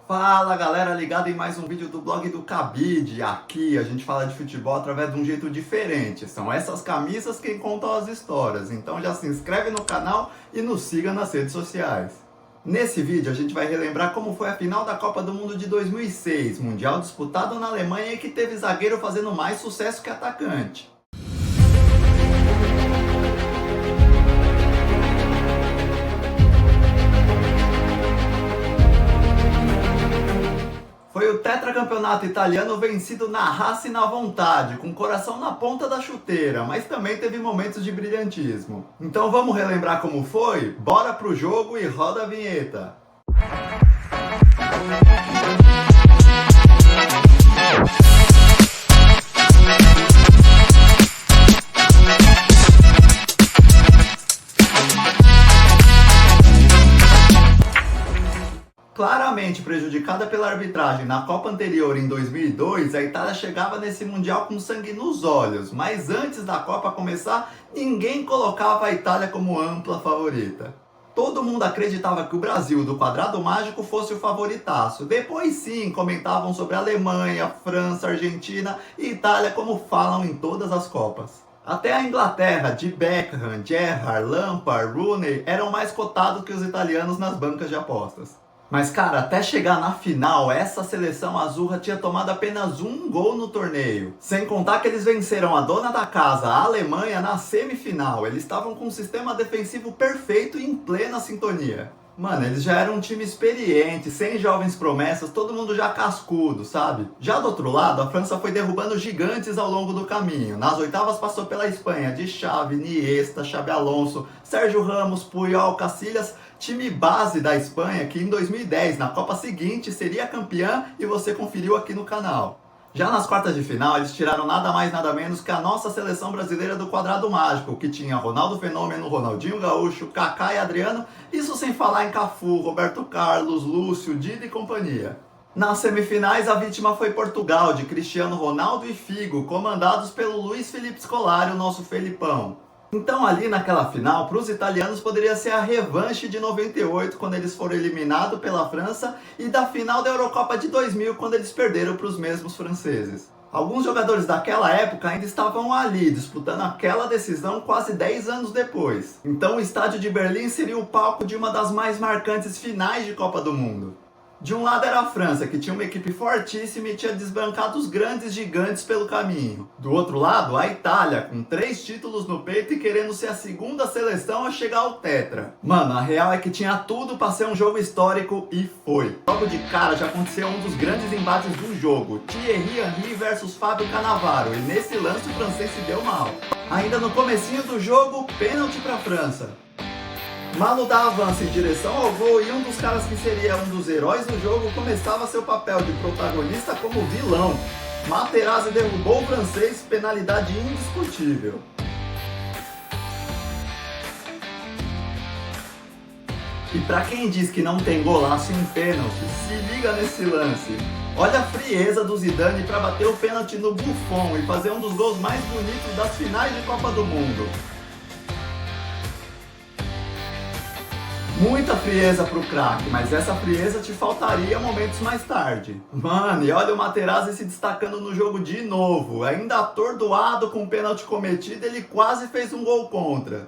Fala galera, ligado em mais um vídeo do blog do Cabide. Aqui a gente fala de futebol através de um jeito diferente. São essas camisas que contam as histórias. Então já se inscreve no canal e nos siga nas redes sociais. Nesse vídeo a gente vai relembrar como foi a final da Copa do Mundo de 2006, mundial disputado na Alemanha e que teve zagueiro fazendo mais sucesso que atacante. Foi o tetracampeonato italiano vencido na raça e na vontade, com o coração na ponta da chuteira, mas também teve momentos de brilhantismo. Então vamos relembrar como foi? Bora pro jogo e roda a vinheta! Claramente prejudicada pela arbitragem na Copa anterior em 2002, a Itália chegava nesse Mundial com sangue nos olhos, mas antes da Copa começar, ninguém colocava a Itália como ampla favorita. Todo mundo acreditava que o Brasil do quadrado mágico fosse o favoritaço. Depois sim, comentavam sobre a Alemanha, França, Argentina e Itália como falam em todas as Copas. Até a Inglaterra, de Beckham, Gerrard, Lampard, Rooney, eram mais cotados que os italianos nas bancas de apostas. Mas cara, até chegar na final, essa seleção azurra tinha tomado apenas um gol no torneio. Sem contar que eles venceram a dona da casa, a Alemanha, na semifinal. Eles estavam com um sistema defensivo perfeito e em plena sintonia. Mano, eles já eram um time experiente, sem jovens promessas, todo mundo já cascudo, sabe? Já do outro lado, a França foi derrubando gigantes ao longo do caminho. Nas oitavas passou pela Espanha, de Xavi, Iniesta, Xabi Alonso, Sérgio Ramos, Puyol, Casillas, time base da Espanha que em 2010, na Copa seguinte, seria campeã e você conferiu aqui no canal. Já nas quartas de final, eles tiraram nada mais nada menos que a nossa seleção brasileira do quadrado mágico, que tinha Ronaldo Fenômeno, Ronaldinho Gaúcho, Kaká e Adriano, isso sem falar em Cafu, Roberto Carlos, Lúcio, Dida e companhia. Nas semifinais, a vítima foi Portugal, de Cristiano Ronaldo e Figo, comandados pelo Luiz Felipe Scolari, o nosso Felipão. Então ali naquela final, para os italianos poderia ser a revanche de 98, quando eles foram eliminados pela França, e da final da Eurocopa de 2000, quando eles perderam para os mesmos franceses. Alguns jogadores daquela época ainda estavam ali, disputando aquela decisão quase 10 anos depois. Então o estádio de Berlim seria o palco de uma das mais marcantes finais de Copa do Mundo. De um lado era a França, que tinha uma equipe fortíssima e tinha desbancado os grandes gigantes pelo caminho. Do outro lado, a Itália, com 3 títulos no peito e querendo ser a segunda seleção a chegar ao tetra. Mano, a real é que tinha tudo para ser um jogo histórico e foi. Logo de cara já aconteceu um dos grandes embates do jogo, Thierry Henry versus Fábio Cannavaro, e nesse lance o francês se deu mal. Ainda no comecinho do jogo, pênalti para a França. Malo dá avanço em direção ao gol e um dos caras que seria um dos heróis do jogo começava seu papel de protagonista como vilão. Materazzi derrubou o francês, penalidade indiscutível. E pra quem diz que não tem golaço em pênalti, se liga nesse lance. Olha a frieza do Zidane para bater o pênalti no Buffon e fazer um dos gols mais bonitos das finais de Copa do Mundo. Muita frieza pro craque, mas essa frieza te faltaria momentos mais tarde. Mano, e olha o Materazzi se destacando no jogo de novo. Ainda atordoado com o pênalti cometido, ele quase fez um gol contra.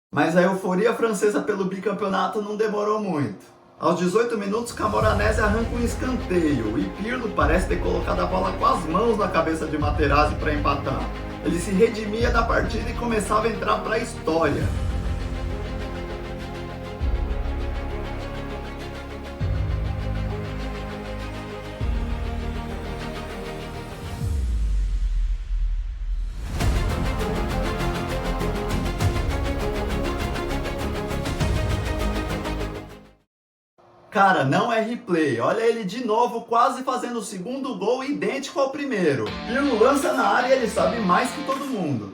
Mas a euforia francesa pelo bicampeonato não demorou muito. Aos 18 minutos, Camoranesi arranca um escanteio e Pirlo parece ter colocado a bola com as mãos na cabeça de Materazzi para empatar. Ele se redimia da partida e começava a entrar para a história. Cara, não é replay, olha ele de novo quase fazendo o segundo gol idêntico ao primeiro. Pirlo lança na área e ele sabe mais que todo mundo.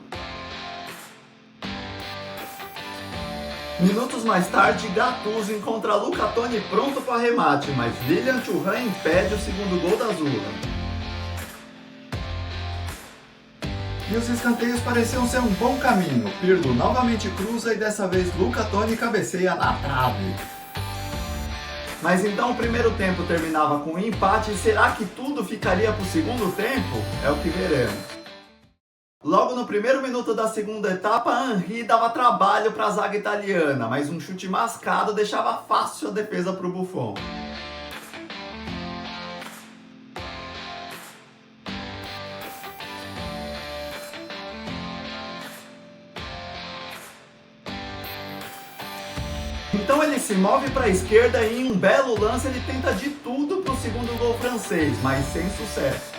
Minutos mais tarde, Gattuso encontra Luca Toni pronto para remate, mas Lilian Thuram impede o segundo gol da Azurra. E os escanteios pareciam ser um bom caminho. Pirlo novamente cruza e dessa vez Luca Toni cabeceia na trave. Mas então o primeiro tempo terminava com um empate e será que tudo ficaria para o segundo tempo? É o que veremos. Logo no primeiro minuto da segunda etapa, Henry dava trabalho para a zaga italiana, mas um chute mascado deixava fácil a defesa para o Buffon. Então ele se move para a esquerda e em um belo lance ele tenta de tudo para o segundo gol francês, mas sem sucesso.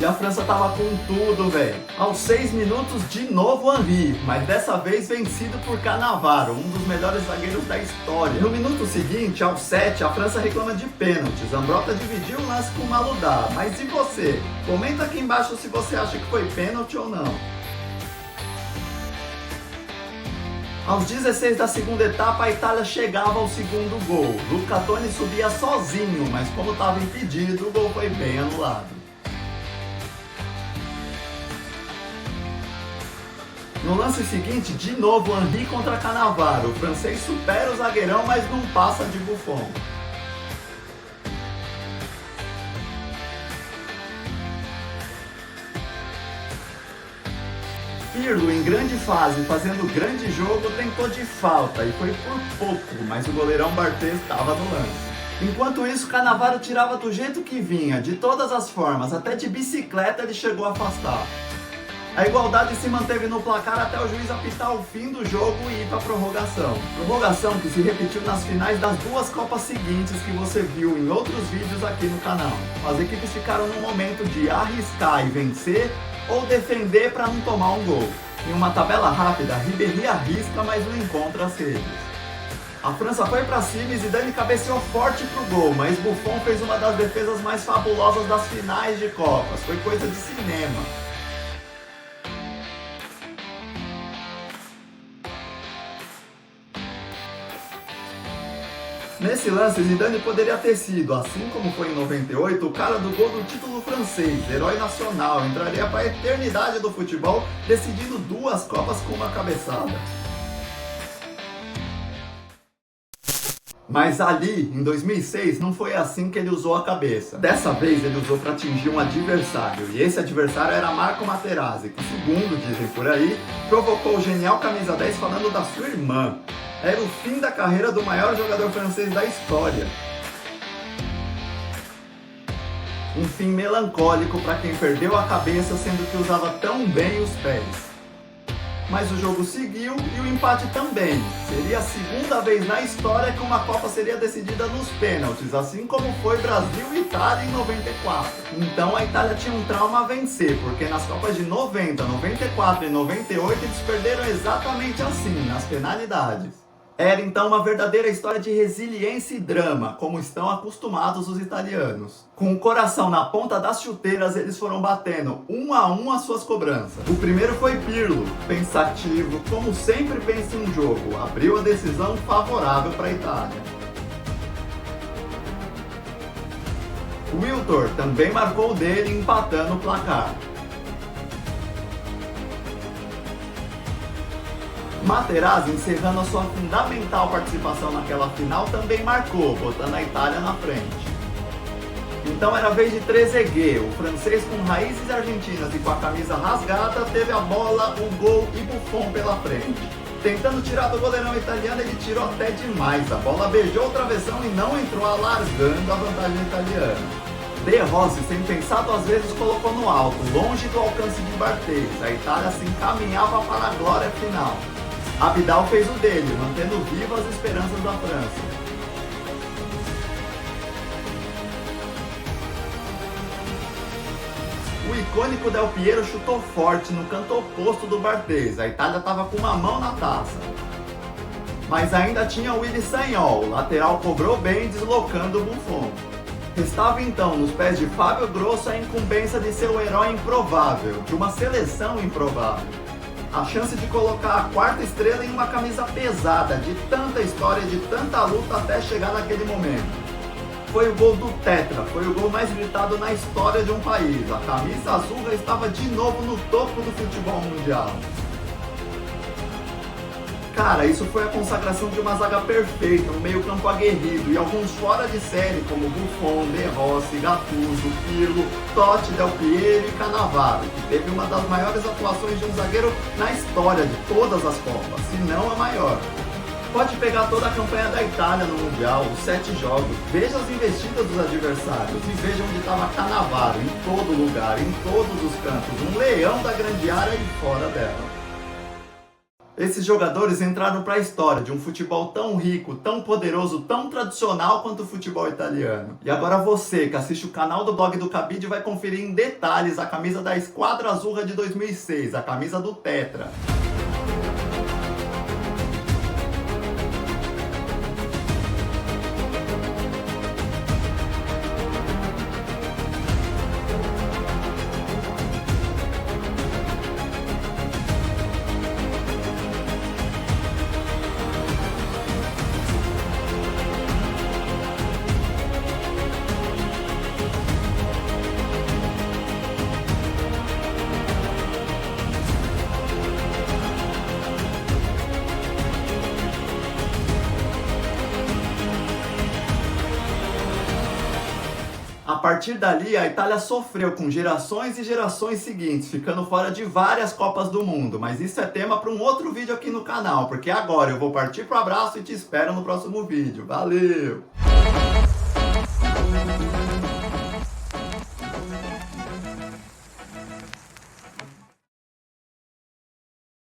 E a França tava com tudo, velho. Aos 6 minutos, de novo Henry, mas dessa vez vencido por Cannavaro, um dos melhores zagueiros da história. No minuto seguinte, aos 7, a França reclama de pênalti. Zambrota dividiu o lance com Maludá. Mas e você? Comenta aqui embaixo se você acha que foi pênalti ou não. Aos 16 da segunda etapa, a Itália chegava ao segundo gol. Luca Toni subia sozinho, mas como estava impedido, o gol foi bem anulado. No lance seguinte, de novo Henry contra Cannavaro. O francês supera o zagueirão, mas não passa de Buffon. Pirlo, em grande fase, fazendo grande jogo, tentou de falta e foi por pouco, mas o goleirão Barthez estava no lance. Enquanto isso, Cannavaro tirava do jeito que vinha, de todas as formas, até de bicicleta ele chegou a afastar. A igualdade se manteve no placar até o juiz apitar o fim do jogo e ir para a prorrogação. Prorrogação que se repetiu nas finais das duas Copas seguintes que você viu em outros vídeos aqui no canal. As equipes ficaram no momento de arriscar e vencer ou defender para não tomar um gol. Em uma tabela rápida, Ribéry arrisca, mas não encontra as redes. A França foi para cima e Zidane cabeceou forte pro gol, mas Buffon fez uma das defesas mais fabulosas das finais de Copas. Foi coisa de cinema. Nesse lance, Zidane poderia ter sido, assim como foi em 98, o cara do gol do título francês, herói nacional, entraria para a eternidade do futebol, decidindo duas Copas com uma cabeçada. Mas ali, em 2006, não foi assim que ele usou a cabeça. Dessa vez ele usou para atingir um adversário, e esse adversário era Marco Materazzi, que segundo dizem por aí, provocou o genial camisa 10 falando da sua irmã. Era o fim da carreira do maior jogador francês da história. Um fim melancólico para quem perdeu a cabeça, sendo que usava tão bem os pés. Mas o jogo seguiu e o empate também. Seria a segunda vez na história que uma Copa seria decidida nos pênaltis, assim como foi Brasil e Itália em 94. Então a Itália tinha um trauma a vencer, porque nas Copas de 90, 94 e 98 eles perderam exatamente assim, nas penalidades. Era então uma verdadeira história de resiliência e drama, como estão acostumados os italianos. Com o coração na ponta das chuteiras, eles foram batendo um a um as suas cobranças. O primeiro foi Pirlo, pensativo, como sempre pensa em um jogo, abriu a decisão favorável para a Itália. O Wiltor também marcou o dele, empatando o placar. Materazzi, encerrando a sua fundamental participação naquela final, também marcou, botando a Itália na frente. Então era a vez de Trezeguet, o francês com raízes argentinas e com a camisa rasgada, teve a bola, o gol e Buffon pela frente. Tentando tirar do goleirão italiano, ele tirou até demais, a bola beijou o travessão e não entrou, alargando a vantagem italiana. De Rossi, sem pensar duas vezes, colocou no alto, longe do alcance de Barthez. A Itália se encaminhava para a glória final. Abidal fez o dele, mantendo vivas as esperanças da França. O icônico Del Piero chutou forte no canto oposto do Barthez. A Itália estava com uma mão na taça. Mas ainda tinha o Willy Sagnol, o lateral cobrou bem, deslocando o Buffon. Restava então nos pés de Fábio Grosso a incumbência de ser o herói improvável, de uma seleção improvável. A chance de colocar a quarta estrela em uma camisa pesada, de tanta história, de tanta luta até chegar naquele momento. Foi o gol do Tetra, foi o gol mais gritado na história de um país. A camisa azul estava de novo no topo do futebol mundial. Cara, isso foi a consagração de uma zaga perfeita, um meio-campo aguerrido e alguns fora de série como Buffon, De Rossi, Gattuso, Pirlo, Totti, Del Piero e Cannavaro, que teve uma das maiores atuações de um zagueiro na história de todas as Copas, se não a maior. Pode pegar toda a campanha da Itália no Mundial, os 7 jogos, veja as investidas dos adversários e veja onde estava Cannavaro, em todo lugar, em todos os cantos, um leão da grande área e fora dela. Esses jogadores entraram para a história de um futebol tão rico, tão poderoso, tão tradicional quanto o futebol italiano. E agora você, que assiste o canal do blog do Cabide, vai conferir em detalhes a camisa da Esquadra Azzurra de 2006, a camisa do Tetra. A partir dali, a Itália sofreu com gerações e gerações seguintes, ficando fora de várias Copas do Mundo. Mas isso é tema para um outro vídeo aqui no canal, porque agora eu vou partir pro abraço e te espero no próximo vídeo. Valeu!